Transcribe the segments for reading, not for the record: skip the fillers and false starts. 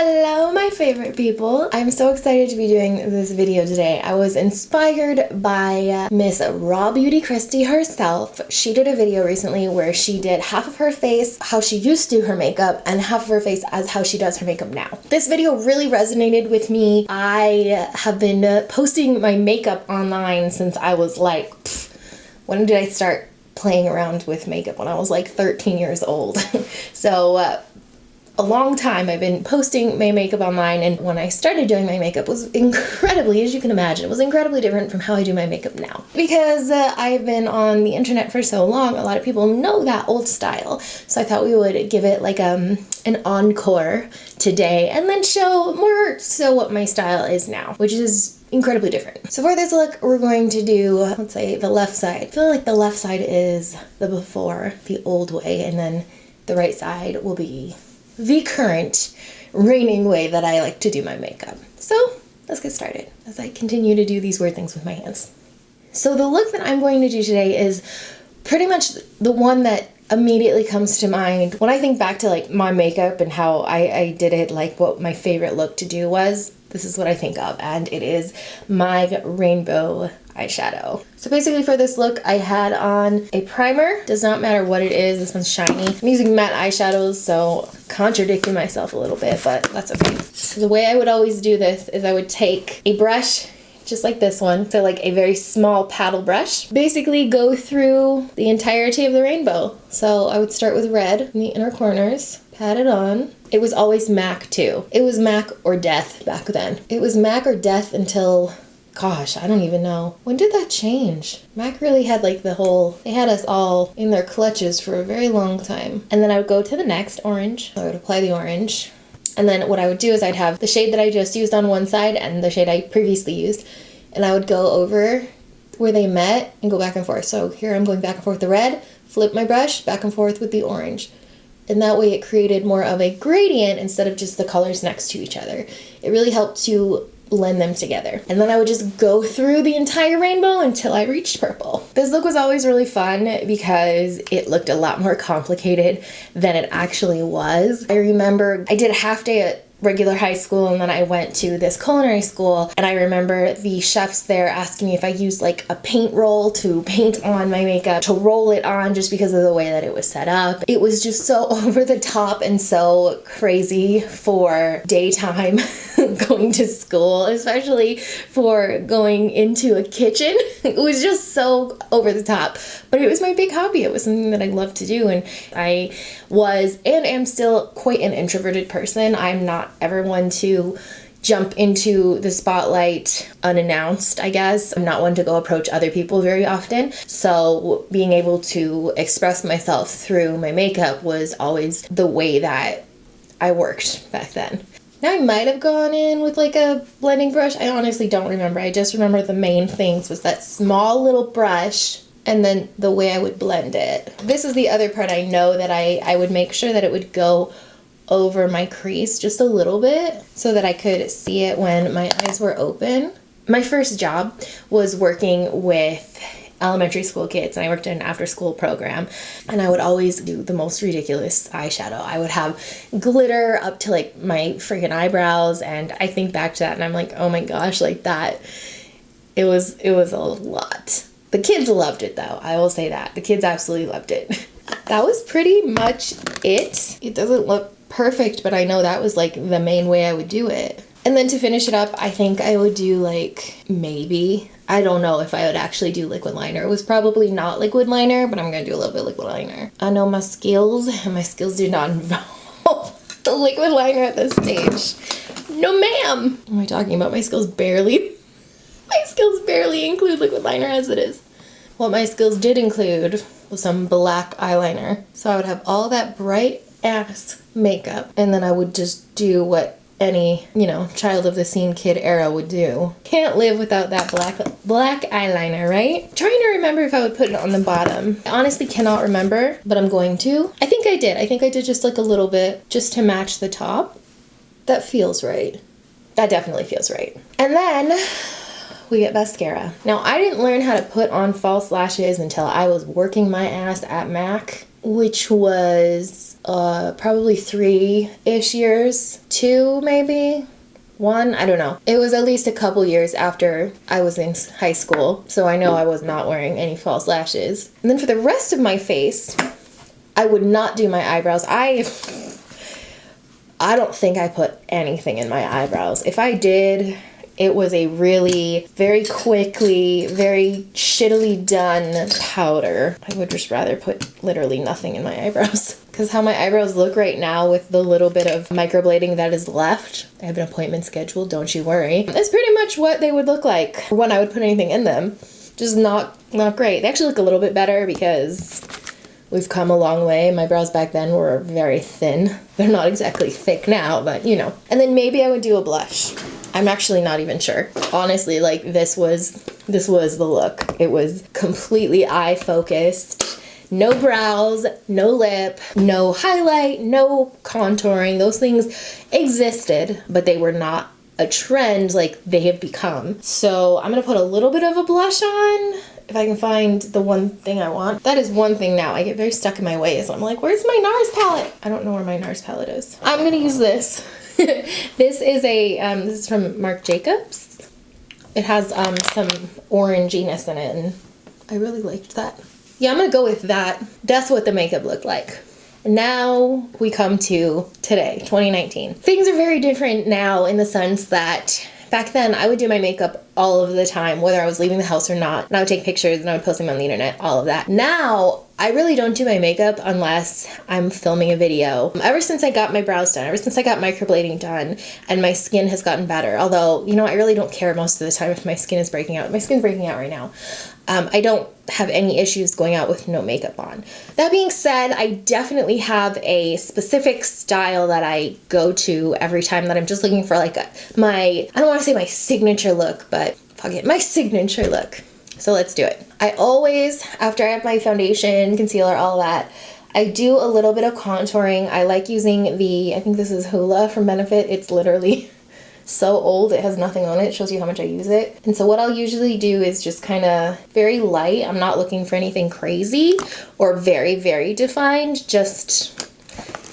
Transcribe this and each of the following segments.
Hello, my favorite people. I'm so excited to be doing this video today. I was inspired by Miss Rawbeautykristi herself. She did a video recently where she did half of her face how she used to do her makeup and half of her face as how she does her makeup now. This video really resonated with me. I have been posting my makeup online since I was like, when did I start playing around with makeup? When I was like 13 years old. So a long time I've been posting my makeup online, and when I started doing my makeup was incredibly, as you can imagine, it was incredibly different from how I do my makeup now. Because I've been on the internet for so long, a lot of people know that old style. So I thought we would give it like an encore today and then show more so what my style is now, which is incredibly different. So for this look, we're going to do, let's say, the left side. I feel like the left side is the before, the old way, and then the right side will be the current reigning way that I like to do my makeup. So let's get started as I continue to do these weird things with my hands. So the look that I'm going to do today is pretty much the one that immediately comes to mind when I think back to like my makeup and how I did it, like what my favorite look to do was. This is what I think of, and it is my rainbow eyeshadow. So basically for this look, I had on a primer. Does not matter what it is. This one's shiny. I'm using matte eyeshadows, so contradicting myself a little bit, but that's okay. So the way I would always do this is I would take a brush, just like this one, so like a very small paddle brush, basically go through the entirety of the rainbow. So I would start with red in the inner corners, pat it on. It was always MAC too. It was MAC or death back then. It was MAC or death until, gosh, I don't even know. When did that change? MAC really had like they had us all in their clutches for a very long time. And then I would go to the next orange. I would apply the orange. And then what I would do is I'd have the shade that I just used on one side and the shade I previously used. And I would go over where they met and go back and forth. So here I'm going back and forth with the red, flip my brush, back and forth with the orange. And that way it created more of a gradient instead of just the colors next to each other. It really helped to blend them together. And then I would just go through the entire rainbow until I reached purple. This look was always really fun because it looked a lot more complicated than it actually was. I remember I did a half day at regular high school, and then I went to this culinary school, and I remember the chefs there asking me if I used like a paint roll to paint on my makeup, to roll it on, just because of the way that it was set up. It was just so over the top and so crazy for daytime going to school, especially for going into a kitchen. It was just so over the top, but it was my big hobby. It was something that I loved to do, and I was and am still quite an introverted person. I'm not ever one to jump into the spotlight unannounced, I guess. I'm not one to go approach other people very often. So being able to express myself through my makeup was always the way that I worked back then. Now I might have gone in with like a blending brush. I honestly don't remember. I just remember the main things was that small little brush and then the way I would blend it. This is the other part I know that I would make sure that it would go over my crease just a little bit so that I could see it when my eyes were open. My first job was working with elementary school kids, and I worked in an after-school program, and I would always do the most ridiculous eyeshadow. I would have glitter up to like my freaking eyebrows, and I think back to that and I'm like, oh my gosh, like that, it was a lot. The kids loved it though, I will say that. The kids absolutely loved it. That was pretty much it. It doesn't look perfect, but I know that was like the main way I would do it. And then to finish it up, I think I would do like maybe, I don't know if I would actually do liquid liner. It was probably not liquid liner, but I'm gonna do a little bit of liquid liner. I know my skills do not involve the liquid liner at this stage. No ma'am. What am I talking about? My skills barely include liquid liner as it is. What my skills did include was some black eyeliner. So I would have all that bright ass makeup, and then I would just do what any, child of the scene kid era would do. Can't live without that black eyeliner, right? Trying to remember if I would put it on the bottom. I honestly cannot remember, but I'm going to. I think I did just like a little bit just to match the top. That feels right. That definitely feels right. And then we get mascara. Now, I didn't learn how to put on false lashes until I was working my ass at MAC. which was probably 3-ish years, 2 maybe, 1, I don't know. It was at least a couple years after I was in high school, so I know I was not wearing any false lashes. And then for the rest of my face, I would not do my eyebrows. I don't think I put anything in my eyebrows. If I did, it was a really, very quickly, very shittily done powder. I would just rather put literally nothing in my eyebrows. Because how my eyebrows look right now with the little bit of microblading that is left, I have an appointment scheduled, don't you worry. That's pretty much what they would look like when I would put anything in them. Just not great. They actually look a little bit better because we've come a long way. My brows back then were very thin. They're not exactly thick now, but you know. And then maybe I would do a blush. I'm actually not even sure. Honestly, like this was the look. It was completely eye focused. No brows, no lip, no highlight, no contouring. Those things existed, but they were not a trend like they have become. So I'm gonna put a little bit of a blush on if I can find the one thing I want. That is one thing now. I get very stuck in my ways. I'm like, where's my NARS palette? I don't know where my NARS palette is. I'm gonna use this. This is from Marc Jacobs. It has some oranginess in it, and I really liked that. Yeah, I'm gonna go with that. That's what the makeup looked like. Now we come to today, 2019. Things are very different now in the sense that back then I would do my makeup all of the time, whether I was leaving the house or not, and I would take pictures and I would post them on the internet, all of that. Now, I really don't do my makeup unless I'm filming a video. Ever since I got my brows done, ever since I got microblading done, and my skin has gotten better, although, you know, I really don't care most of the time if my skin is breaking out. My skin's breaking out right now. I don't have any issues going out with no makeup on. That being said, I definitely have a specific style that I go to every time that I'm just looking for like I don't want to say my signature look, but fuck it, my signature look. So let's do it. I always, after I have my foundation, concealer, all that, I do a little bit of contouring. I like using I think this is Hoola from Benefit. It's literally so old, it has nothing on it. It shows you how much I use it. And so what I'll usually do is just kind of very light. I'm not looking for anything crazy or very, very defined. Just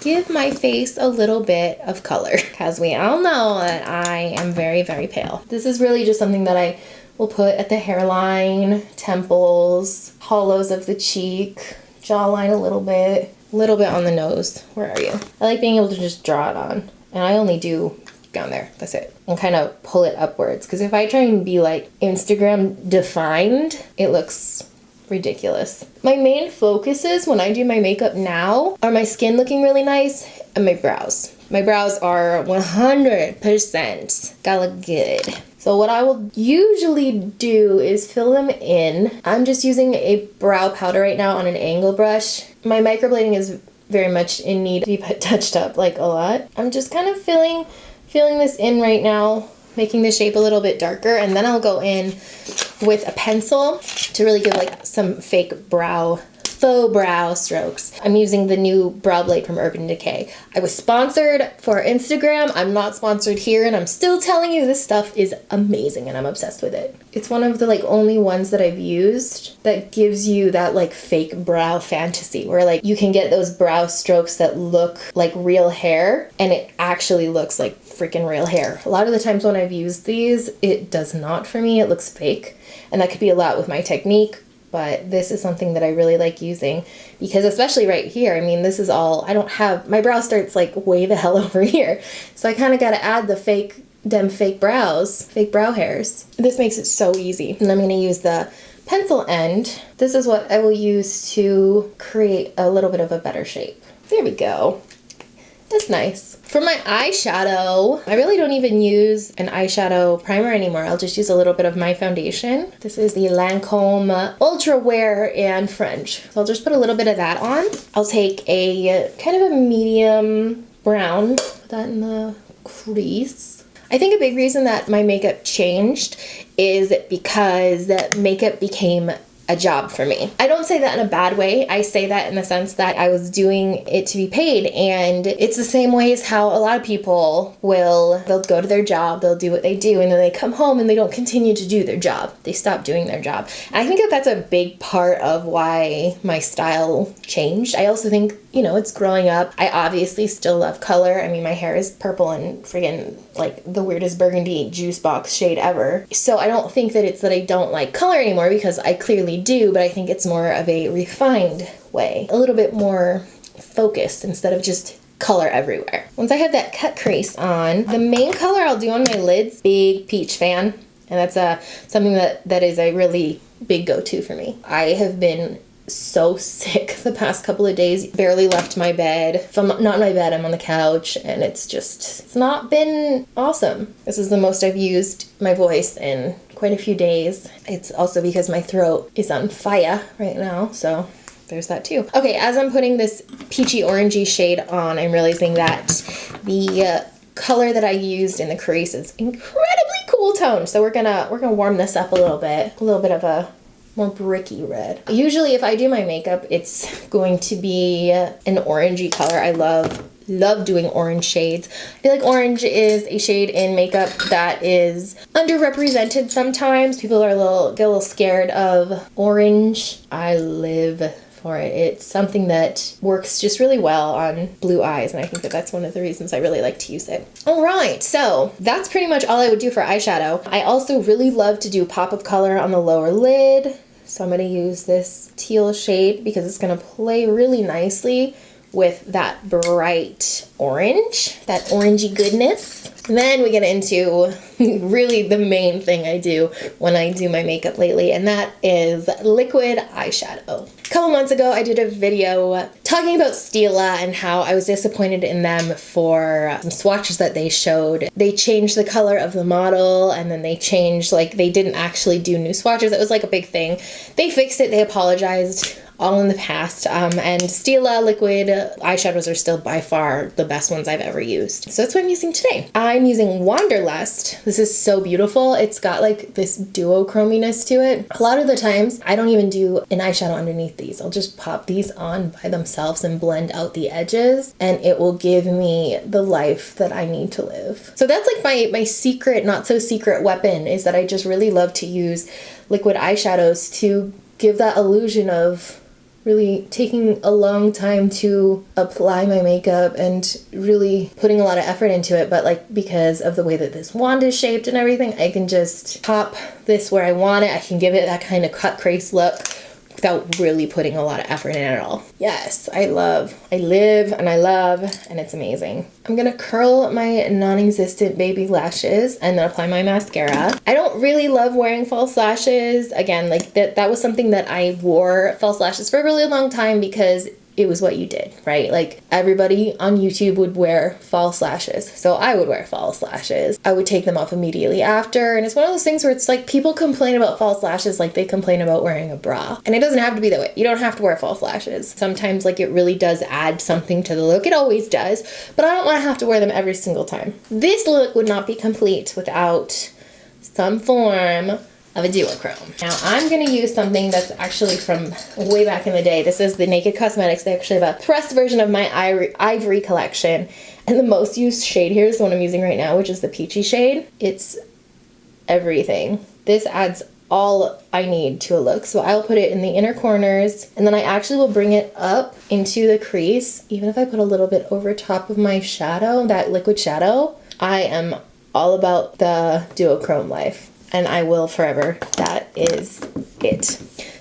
give my face a little bit of color, because we all know that I am very, very pale. This is really just something that I will put at the hairline, temples, hollows of the cheek, jawline a little bit on the nose. Where are you? I like being able to just draw it on, and I only do down there, that's it, and kind of pull it upwards, because if I try and be like Instagram defined, it looks ridiculous. My main focuses when I do my makeup now are my skin looking really nice and my brows. My brows are 100% gotta look good. So what I will usually do is fill them in. I'm just using a brow powder right now on an angle brush. My microblading is very much in need to be touched up, like a lot. I'm just kind of filling this in right now, making the shape a little bit darker, and then I'll go in with a pencil to really give like some faux brow strokes. I'm using the new brow blade from Urban Decay. I was sponsored for Instagram. I'm not sponsored here, and I'm still telling you this stuff is amazing and I'm obsessed with it. It's one of the like only ones that I've used that gives you that like fake brow fantasy where like you can get those brow strokes that look like real hair and it actually looks like freaking real hair. A lot of the times when I've used these, it does not for me. It looks fake, and that could be a lot with my technique. But this is something that I really like using because especially right here, I mean, this is all, my brow starts like way the hell over here. So I kind of got to add the fake brow hairs. This makes it so easy. And I'm going to use the pencil end. This is what I will use to create a little bit of a better shape. There we go. That's nice. For my eyeshadow, I really don't even use an eyeshadow primer anymore. I'll just use a little bit of my foundation. This is the Lancome Ultra Wear and French. So I'll just put a little bit of that on. I'll take a kind of a medium brown, put that in the crease. I think a big reason that my makeup changed is because makeup became a job for me. I don't say that in a bad way. I say that in the sense that I was doing it to be paid, and it's the same way as how a lot of people they'll go to their job, they'll do what they do, and then they come home and they don't continue to do their job. They stop doing their job. And I think that that's a big part of why my style changed. I also think, you know, it's growing up. I obviously still love color. I mean, my hair is purple and friggin' like the weirdest burgundy juice box shade ever. So I don't think that it's that I don't like color anymore, because I clearly do, but I think it's more of a refined way, a little bit more focused instead of just color everywhere. Once I have that cut crease on, the main color I'll do on my lids, big peach fan, and that's something that is a really big go-to for me. I have been so sick the past couple of days, barely left my bed. If I'm not in my bed, I'm on the couch, and it's not been awesome. This is the most I've used my voice in quite a few days. It's also because my throat is on fire right now, so there's that too. Okay, as I'm putting this peachy orangey shade on, I'm realizing that the color that I used in the crease is incredibly cool toned. So we're gonna warm this up a little bit of a more bricky red. Usually if I do my makeup, it's going to be an orangey color. I love doing orange shades. I feel like orange is a shade in makeup that is underrepresented sometimes. People are get a little scared of orange. I live for it. It's something that works just really well on blue eyes, and I think that that's one of the reasons I really like to use it. All right, so that's pretty much all I would do for eyeshadow. I also really love to do a pop of color on the lower lid. So I'm going to use this teal shade because it's going to play really nicely with that bright orange, that orangey goodness. And then we get into really the main thing I do when I do my makeup lately, and that is liquid eyeshadow. A couple months ago, I did a video talking about Stila and how I was disappointed in them for some swatches that they showed. They changed the color of the model, and then they changed, they didn't actually do new swatches. It was like a big thing. They fixed it, they apologized, all in the past, and Stila liquid eyeshadows are still by far the best ones I've ever used. So that's what I'm using today. I'm using Wanderlust. This is so beautiful. It's got this duochrominess to it. A lot of the times, I don't even do an eyeshadow underneath these. I'll just pop these on by themselves and blend out the edges, and it will give me the life that I need to live. So that's my secret, not so secret weapon, is that I just really love to use liquid eyeshadows to give that illusion of really taking a long time to apply my makeup and really putting a lot of effort into it. But because of the way that this wand is shaped and everything, I can just pop this where I want it. I can give it that kind of cut crease look without really putting a lot of effort in it at all. Yes, I live and I love, and it's amazing. I'm gonna curl my non-existent baby lashes and then apply my mascara. I don't really love wearing false lashes. Again, that was something that I wore false lashes for a really long time because it was what you did, right? Everybody on YouTube would wear false lashes. So I would wear false lashes. I would take them off immediately after. And it's one of those things where it's people complain about false lashes like they complain about wearing a bra. And it doesn't have to be that way. You don't have to wear false lashes. Sometimes it really does add something to the look. It always does. But I don't want to have to wear them every single time. This look would not be complete without some form of a duochrome. Now I'm gonna use something that's actually from way back in the day. This is the Naked Cosmetics. They actually have a pressed version of my Ivory collection. And the most used shade here is the one I'm using right now, which is the peachy shade. It's everything. This adds all I need to a look. So I'll put it in the inner corners, and then I actually will bring it up into the crease. Even if I put a little bit over top of my shadow, that liquid shadow, I am all about the duochrome life. And I will forever. That is it.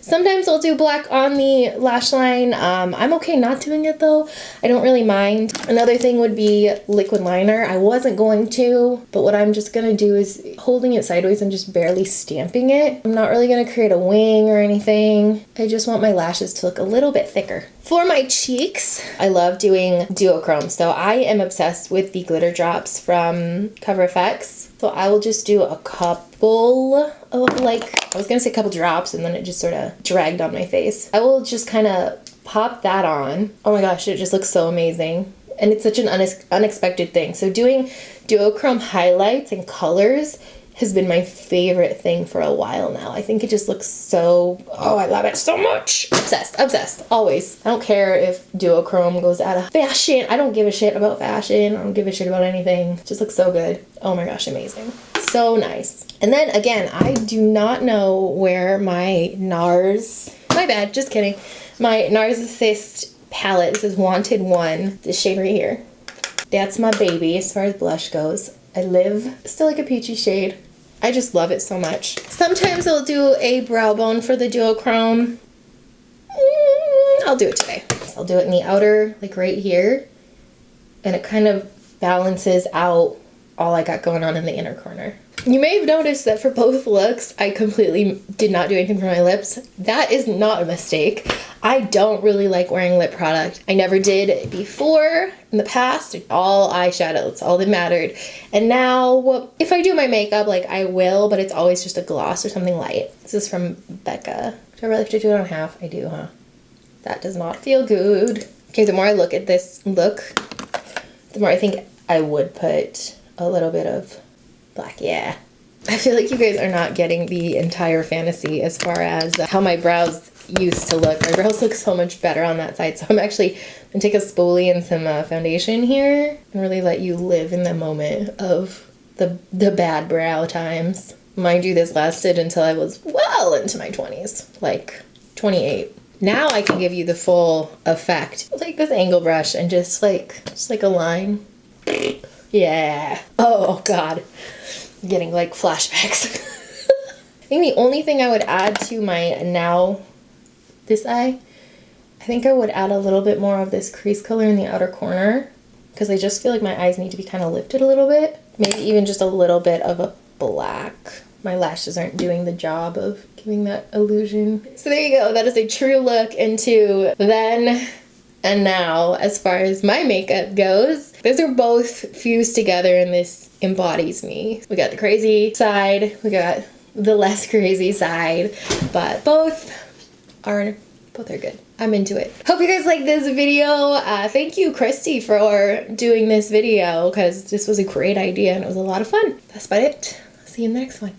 Sometimes I'll do black on the lash line. I'm okay not doing it though. I don't really mind. Another thing would be liquid liner. I wasn't going to, but what I'm just gonna do is holding it sideways and just barely stamping it. I'm not really gonna create a wing or anything. I just want my lashes to look a little bit thicker. For my cheeks, I love doing duochrome. So I am obsessed with the glitter drops from Cover FX. So I will just do a couple of I was gonna say a couple drops, and then it just sort of dragged on my face. I will just kind of pop that on. Oh my gosh, it just looks so amazing. And it's such an unexpected thing. So doing duochrome highlights and colors has been my favorite thing for a while now. I think it just looks so, oh, I love it so much. Obsessed, obsessed, always. I don't care if duochrome goes out of fashion. I don't give a shit about fashion. I don't give a shit about anything. It just looks so good. Oh my gosh, amazing. So nice. And then again, I do not know where my NARS, my bad, just kidding. My Narcissist palette, this is Wanted 1, this shade right here. That's my baby as far as blush goes. I live still like a peachy shade. I just love it so much. Sometimes I'll do a brow bone for the duochrome. I'll do it today. I'll do it in the outer, like right here. And it kind of balances out all I got going on in the inner corner. You may have noticed that for both looks, I completely did not do anything for my lips. That is not a mistake. I don't really like wearing lip product. I never did before in the past. All eyeshadow, it's all that mattered. And now, well, if I do my makeup, like I will, but it's always just a gloss or something light. This is from Becca. Do I really have to do it on half? I do, huh? That does not feel good. Okay, the more I look at this look, the more I think I would put a little bit of black. Yeah. I feel like you guys are not getting the entire fantasy as far as how my brows used to look. My brows look so much better on that side. So I'm actually gonna take a spoolie and some foundation here and really let you live in the moment of the bad brow times. Mind you, this lasted until I was well into my 20s, like 28. Now I can give you the full effect. Take this angle brush and just like a line. Yeah. Oh God. I'm getting like flashbacks. I think the only thing I would add to my this eye, I think I would add a little bit more of this crease color in the outer corner because I just feel like my eyes need to be kind of lifted a little bit. Maybe even just a little bit of a black. My lashes aren't doing the job of giving that illusion. So there you go. That is a true look into then and now as far as my makeup goes. Those are both fused together and this embodies me. We got the crazy side, we got the less crazy side, but both are good. I'm into it. Hope you guys like this video. Thank you, Kristi, for doing this video because this was a great idea and it was a lot of fun. That's about it. See you in the next one.